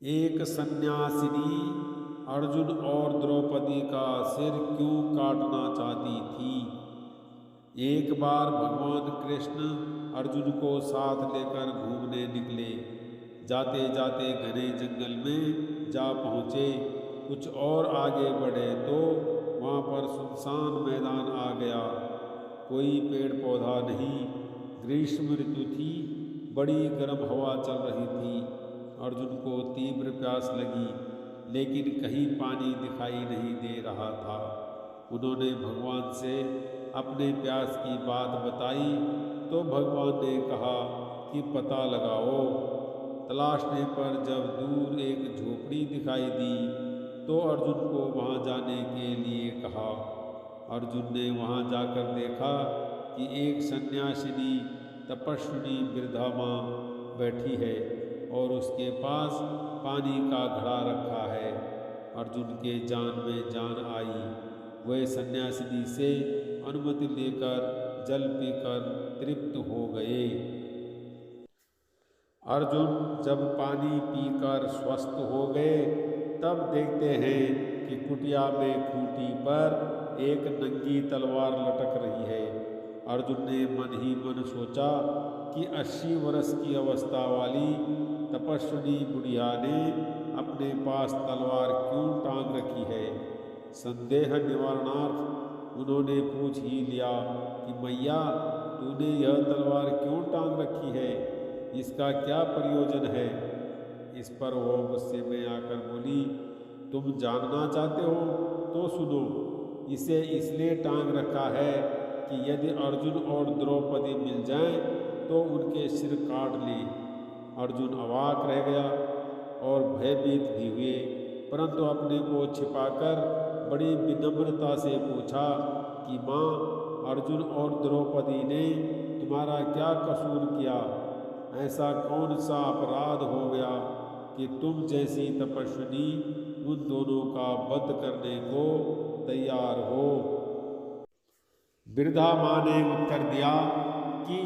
एक सन्यासिनी अर्जुन और द्रौपदी का सिर क्यों काटना चाहती थी। एक बार भगवान कृष्ण अर्जुन को साथ लेकर घूमने निकले। जाते जाते घने जंगल में जा पहुँचे। कुछ और आगे बढ़े तो वहाँ पर सुनसान मैदान आ गया। कोई पेड़ पौधा नहीं। ग्रीष्म ऋतु थी। बड़ी गर्म हवा चल रही थी। अर्जुन को तीव्र प्यास लगी, लेकिन कहीं पानी दिखाई नहीं दे रहा था। उन्होंने भगवान से अपने प्यास की बात बताई तो भगवान ने कहा कि पता लगाओ। तलाशने पर जब दूर एक झोपड़ी दिखाई दी तो अर्जुन को वहां जाने के लिए कहा। अर्जुन ने वहां जाकर देखा कि एक सन्यासिनी तपस्विनी वृद्धा माँ बैठी है और उसके पास पानी का घड़ा रखा है। अर्जुन के जान में जान आई। वह सन्यासिनी से अनुमति लेकर जल पीकर तृप्त हो गए। अर्जुन जब पानी पीकर स्वस्थ हो गए तब देखते हैं कि कुटिया में खूंटी पर एक नंगी तलवार लटक रही है। अर्जुन ने मन ही मन सोचा कि 80 वर्ष की अवस्था वाली तपस्विनी बुढ़िया ने अपने पास तलवार क्यों टांग रखी है। संदेह निवारणार्थ उन्होंने पूछ ही लिया कि मैया, तूने यह तलवार क्यों टांग रखी है, इसका क्या प्रयोजन है। इस पर वो गुस्से में आकर बोली, तुम जानना चाहते हो तो सुनो। इसे इसलिए टांग रखा है कि यदि अर्जुन और द्रौपदी मिल जाएं तो उनके सिर काट लें। अर्जुन अवाक रह गया और भयभीत भी हुए, परंतु अपने को छिपाकर बड़ी विनम्रता से पूछा कि माँ, अर्जुन और द्रौपदी ने तुम्हारा क्या कसूर किया। ऐसा कौन सा अपराध हो गया कि तुम जैसी तपस्विनी उन दोनों का वध करने को तैयार हो। वृद्धा माँ ने उत्तर दिया कि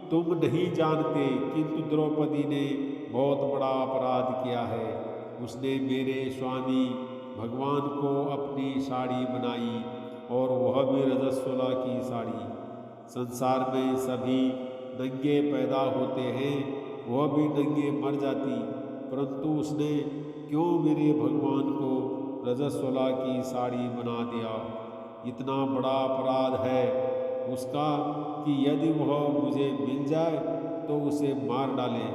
तुम नहीं जानते, किंतु द्रौपदी ने बहुत बड़ा अपराध किया है। उसने मेरे स्वामी भगवान को अपनी साड़ी बनाई और वह भी रजस्वला की साड़ी। संसार में सभी नंगे पैदा होते हैं, वह भी नंगे मर जाती, परंतु उसने क्यों मेरे भगवान को रजस्वला की साड़ी बना दिया। इतना बड़ा अपराध है उसका कि यदि वह मुझे मिल जाए तो उसे मार डाले।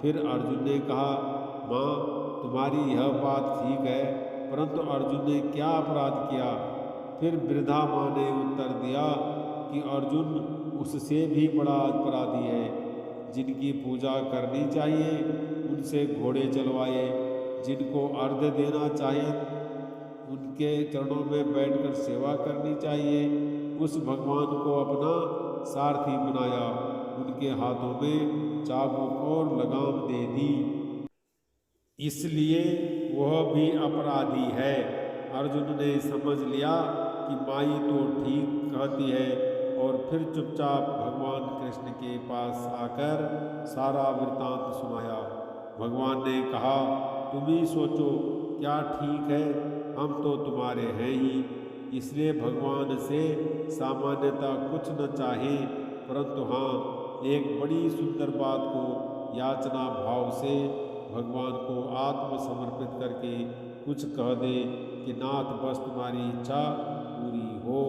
फिर अर्जुन ने कहा, माँ, तुम्हारी यह बात ठीक है, परंतु अर्जुन ने क्या अपराध किया। फिर वृद्धा माँ ने उत्तर दिया कि अर्जुन उससे भी बड़ा अपराधी है। जिनकी पूजा करनी चाहिए उनसे घोड़े चलवाए, जिनको अर्घ्य देना चाहिए उनके चरणों में बैठकर सेवा करनी चाहिए, उस भगवान को अपना सारथी बनाया, उनके हाथों में चाबुक और लगाम दे दी। इसलिए वह भी अपराधी है। अर्जुन ने समझ लिया कि माई तो ठीक कहती है और फिर चुपचाप भगवान कृष्ण के पास आकर सारा वृतांत सुनाया। भगवान ने कहा, तुम ही सोचो क्या ठीक है, हम तो तुम्हारे हैं ही। इसलिए भगवान से सामान्यतः कुछ न चाहे, परंतु हाँ, एक बड़ी सुंदर बात को याचना भाव से भगवान को आत्मसमर्पित करके कुछ कह दे कि नाथ बस तुम्हारी इच्छा पूरी हो।